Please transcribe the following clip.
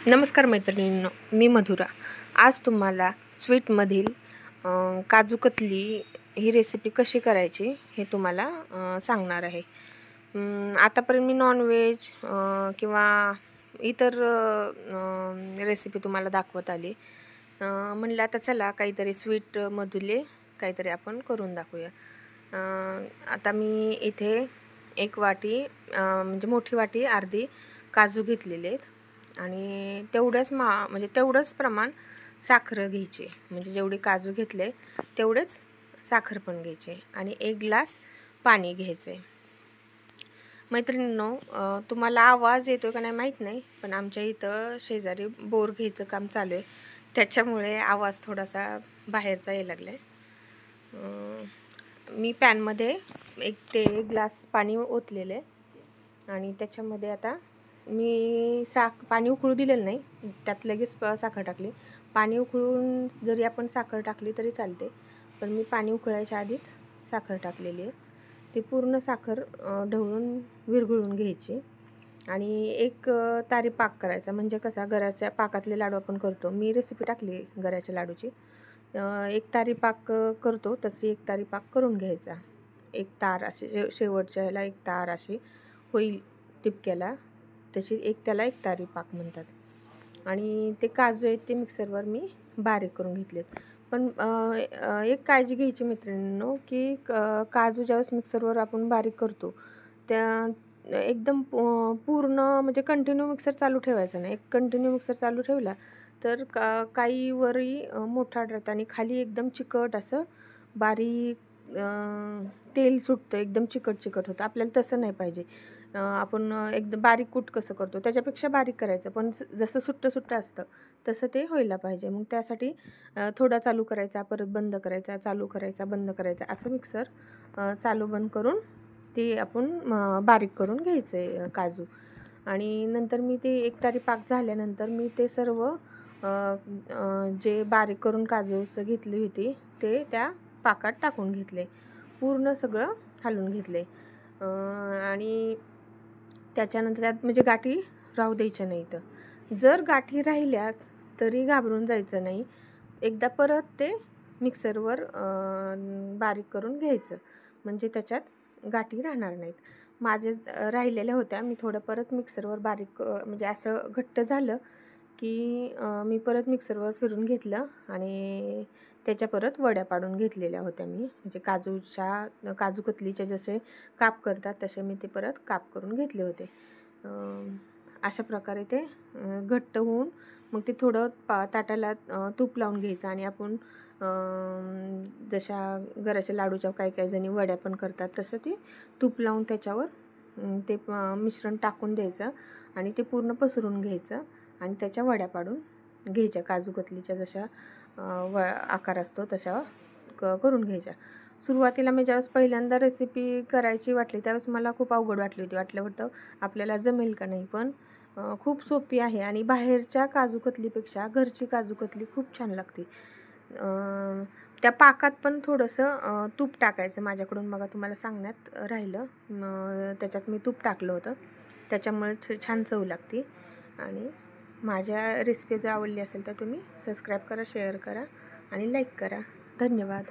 नमस्कार मैत्रिणींनो, मी मधुरा. आज तुम्हाला स्वीटमधील काजू कतली ही रेसिपी कशी करायची हे तुम्हाला सांगणार आहे. आतापर्यंत मी नॉनव्हेज किंवा इतर रेसिपी तुम्हाला दाखवत आली. म्हणलं आता चला काहीतरी स्वीटमधले काहीतरी आपण करून दाखवूया. आता मी इथे एक वाटी म्हणजे मोठी वाटी अर्धी काजू घेतलेले आहेत आणि म्हणजे तेवढंच प्रमाण साखर घ्यायची. म्हणजे जेवढे काजू घेतले तेवढेच साखर पण घ्यायचे आणि 1 ग्लास पाणी घ्यायचे. मैत्रिणींनो, तुम्हाला आवाज येतो का नाही माहीत नाही, पण आमच्या इथं शेजारी बोर घ्यायचं काम चालू आहे, त्याच्यामुळे आवाज थोडासा बाहेरचा यायला लागला आहे. मी पॅनमध्ये 1 ते 1 ग्लास पाणी ओतलेलं आहे आणि त्याच्यामध्ये आता मी पाणी उकळू दिलेलं नाही, त्यात लगेच साखर टाकली. पाणी उकळून जरी आपण साखर टाकली तरी चालते, पण मी पाणी उकळायच्या आधीच साखर टाकलेली आहे. ती पूर्ण साखर ढवळून विरघळून घ्यायची आणि एक तारी पाक करायचा. म्हणजे कसा गऱ्याच्या पाकातले लाडू आपण करतो, मी रेसिपी टाकली गऱ्याच्या लाडूची. 1 तारी पाक करतो तशी 1 तारी पाक करून घ्यायचा. 1 तार अशी शेवटच्या ह्याला 1 तार अशी होईल टिपक्याला, तशी त्याला 1 तारी पाक म्हणतात. आणि ते काजू आहेत ते मिक्सरवर मी बारीक करून घेतलेत. पण एक काळजी घ्यायची मैत्रिणींनो, की काजू ज्यावेळेस मिक्सरवर आपण बारीक करतो त्या एकदम पूर्ण म्हणजे कंटिन्यू मिक्सर चालू ठेवायचा नाही. कंटिन्यू मिक्सर चालू ठेवला तर काही वरी मोठा ठरतं आणि खाली एकदम चिकट असं बारीक तेल सुटतं, एकदम चिकट होतं. आपल्याला तसं नाही पाहिजे. आपण एकदम बारीक कूट कसं करतो त्याच्यापेक्षा बारीक करायचं, पण जसं सुट्टं असतं तसं ते व्हायला पाहिजे. मग त्यासाठी थोडा चालू करायचा, परत बंद करायचा, चालू करायचा, बंद करायचा, असं मिक्सर चालू बंद करून ते आपण बारीक करून घ्यायचं आहे काजू. आणि नंतर मी ते 1 तारी पाक झाल्यानंतर मी ते सर्व जे बारीक करून काजूचं घेतली होती ते त्या पाकात टाकून घेतले. पूर्ण सगळं हलवून घेतले आणि त्याच्यानंतर त्यात म्हणजे गाठी राहू द्यायच्या नाहीत. जर गाठी राहिल्याच तरी घाबरून जायचं नाही. एकदा परत ते मिक्सरवर बारीक करून घ्यायचं, म्हणजे त्याच्यात गाठी राहणार नाहीत. माझे राहिलेल्या होत्या, मी थोडं परत मिक्सरवर बारीक म्हणजे असं घट्ट झालं की मी परत मिक्सरवर फिरून घेतलं आणि त्याच्या परत वड्या पाडून घेतलेल्या होत्या मी. म्हणजे काजू कतलीचे जसे काप करतात तसे मी ते परत काप करून घेतले होते. अशा प्रकारे ते घट्ट होऊन मग ते थोडं ताटाला तूप लावून घ्यायचं आणि आपण जशा गऱ्याच्या लाडूच्या काही जणी वड्या पण करतात तसं ते तूप लावून त्याच्यावर ते मिश्रण टाकून द्यायचं आणि ते पूर्ण पसरून घ्यायचं आणि त्याच्या वड्या पाडून घ्यायच्या. काजू कतलीच्या जशा आकार असतो तशा करून घ्यायच्या. सुरुवातीला मी ज्यावेळेस पहिल्यांदा रेसिपी करायची वाटली त्यावेळेस मला खूप अवघड वाटली होती. वाटलं होतं आपल्याला जमेल का नाही, पण खूप सोपी आहे आणि बाहेरच्या काजू कतलीपेक्षा घरची काजू कतली खूप छान लागते. त्या पाकात पण थोडंसं तूप टाकायचं माझ्याकडून, मग तुम्हाला सांगण्यात राहिलं. त्याच्यात मी तूप टाकलं होतं, त्याच्यामुळे छान चव लागते. आणि माझ्या रेसिपी जर आवडली असेल तर तुम्ही सबस्क्राईब करा, शेअर करा आणि लाईक करा. धन्यवाद.